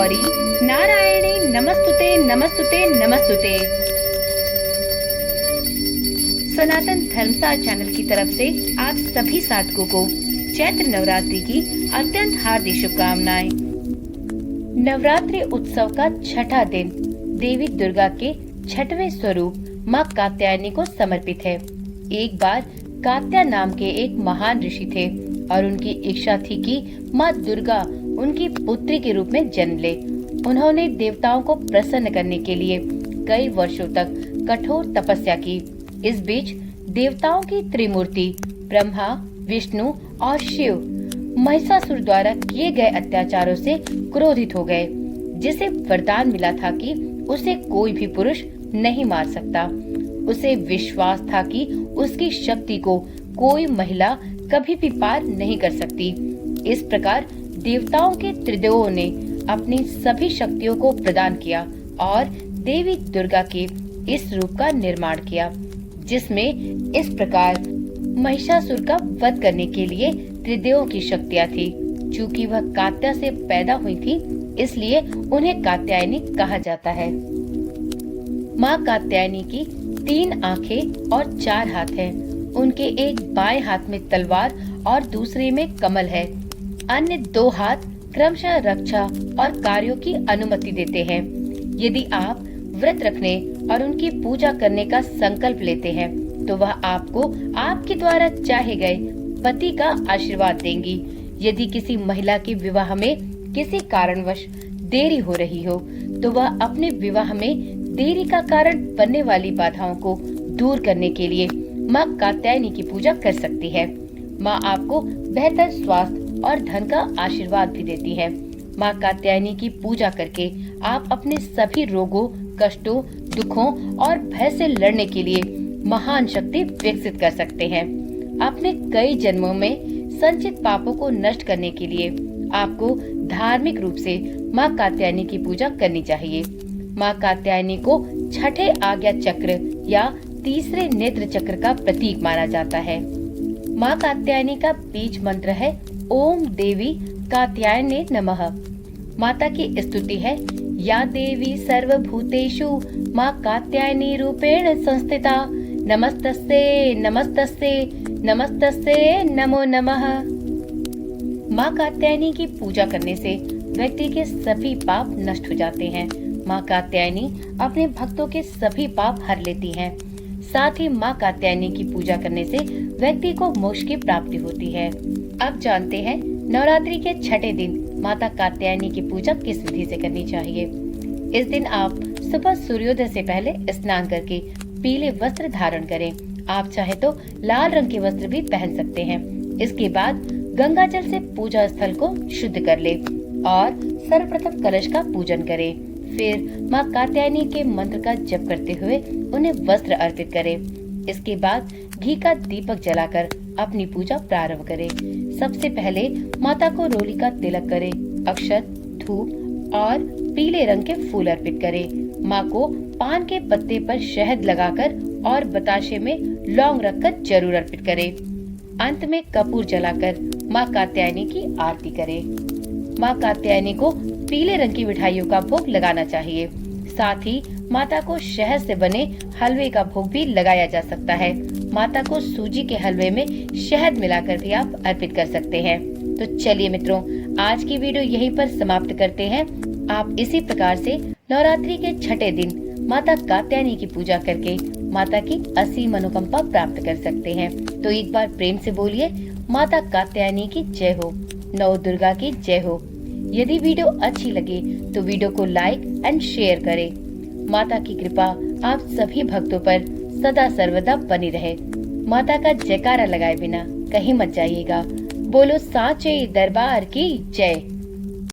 गौरी नारायणी नमस्तुते नमस्तुते नमस्तुते। सनातन धर्मसार चैनल की तरफ से आप सभी साधकों को चैत्र नवरात्रि की अत्यंत हार्दिक शुभकामनाएं। नवरात्रि उत्सव का छठा दिन देवी दुर्गा के छठवें स्वरूप माँ कात्यायनी को समर्पित है। एक बार कात्या नाम के एक महान ऋषि थे और उनकी इच्छा थी कि माँ दुर्गा उनकी पुत्री के रूप में जन्म ले। उन्होंने देवताओं को प्रसन्न करने के लिए कई वर्षों तक कठोर तपस्या की। इस बीच देवताओं की त्रिमूर्ति ब्रह्मा, विष्णु और शिव महिषासुर द्वारा किए गए अत्याचारों से क्रोधित हो गए, जिसे वरदान मिला था कि उसे कोई भी पुरुष नहीं मार सकता। उसे विश्वास था कि उसकी शक्ति को कोई महिला कभी भी पार नहीं कर सकती। इस प्रकार देवताओं के त्रिदेवों ने अपनी सभी शक्तियों को प्रदान किया और देवी दुर्गा के इस रूप का निर्माण किया, जिसमें इस प्रकार महिषासुर का वध करने के लिए त्रिदेवों की शक्तियाँ थी। चूँकि वह कात्या से पैदा हुई थी, इसलिए उन्हें कात्यायनी कहा जाता है। माँ कात्यायनी की 3 आंखें और 4 हाथ हैं। उनके एक बाएं हाथ में तलवार और दूसरे में कमल है। अन्य 2 हाथ क्रमशः रक्षा और कार्यों की अनुमति देते हैं। यदि आप व्रत रखने और उनकी पूजा करने का संकल्प लेते हैं, तो वह आपको आपके द्वारा चाहे गए पति का आशीर्वाद देंगी। यदि किसी महिला के विवाह में किसी कारणवश देरी हो रही हो, तो वह अपने विवाह में देरी का कारण बनने वाली बाधाओं को दूर करने के लिए माँ कात्यायनी की पूजा कर सकती है। माँ आपको बेहतर स्वास्थ्य और धन का आशीर्वाद भी देती है। माँ कात्यायनी की पूजा करके आप अपने सभी रोगों, कष्टों, दुखों और भय से लड़ने के लिए महान शक्ति विकसित कर सकते हैं। अपने कई जन्मों में संचित पापों को नष्ट करने के लिए आपको धार्मिक रूप से माँ कात्यायनी की पूजा करनी चाहिए। माँ कात्यायनी को छठे आज्ञा चक्र या तीसरे नेत्र चक्र का प्रतीक माना जाता है। माँ कात्यायनी का बीज मंत्र है ओम देवी कात्यायने नमः। माता की स्तुति है या देवी सर्वभूतेषु माँ कात्यायनी रूपेण संस्थिता नमस्तस्ते नमस्तस्ते नमस्तस्ते नमो नमः। माँ कात्यायनी की पूजा करने से व्यक्ति के सभी पाप नष्ट हो जाते हैं। माँ कात्यायनी अपने भक्तों के सभी पाप हर लेती हैं। साथ ही माँ कात्यायनी की पूजा करने से व्यक्ति को मोक्ष की प्राप्ति होती है। अब जानते हैं नवरात्रि के छठे दिन माता कात्यायनी की पूजा किस विधि से करनी चाहिए। इस दिन आप सुबह सूर्योदय से पहले स्नान करके पीले वस्त्र धारण करें। आप चाहे तो लाल रंग के वस्त्र भी पहन सकते हैं। इसके बाद गंगा जल से पूजा स्थल को शुद्ध कर ले और सर्वप्रथम कलश का पूजन करें। फिर माँ कात्यायनी के मंत्र का जप करते हुए उन्हें वस्त्र अर्पित करें। इसके बाद घी का दीपक जलाकर अपनी पूजा प्रारंभ करें। सबसे पहले माता को रोली का तिलक करें, अक्षत, धूप और पीले रंग के फूल अर्पित करें। माँ को पान के पत्ते पर शहद लगाकर और बताशे में लौंग रखकर जरूर अर्पित करें। अंत में कपूर जलाकर माँ कात्यायनी की आरती करें। माँ कात्यायनी को पीले रंग की मिठाइयों का भोग लगाना चाहिए। साथ ही माता को शहद से बने हलवे का भोग भी लगाया जा सकता है। माता को सूजी के हलवे में शहद मिलाकर भी आप अर्पित कर सकते हैं। तो चलिए मित्रों, आज की वीडियो यहीं पर समाप्त करते हैं। आप इसी प्रकार से नवरात्रि के छठे दिन माता कात्यायनी की पूजा करके माता की असीम मनोकामना प्राप्त कर सकते हैं। तो एक बार प्रेम से बोलिए, माता कात्यायनी की जय हो, नव दुर्गा की जय हो। यदि वीडियो अच्छी लगे तो वीडियो को लाइक एंड शेयर करें। माता की कृपा आप सभी भक्तों पर सदा सर्वदा बनी रहे। माता का जयकारा लगाए बिना कहीं मत जाइएगा। बोलो साचे दरबार की जय।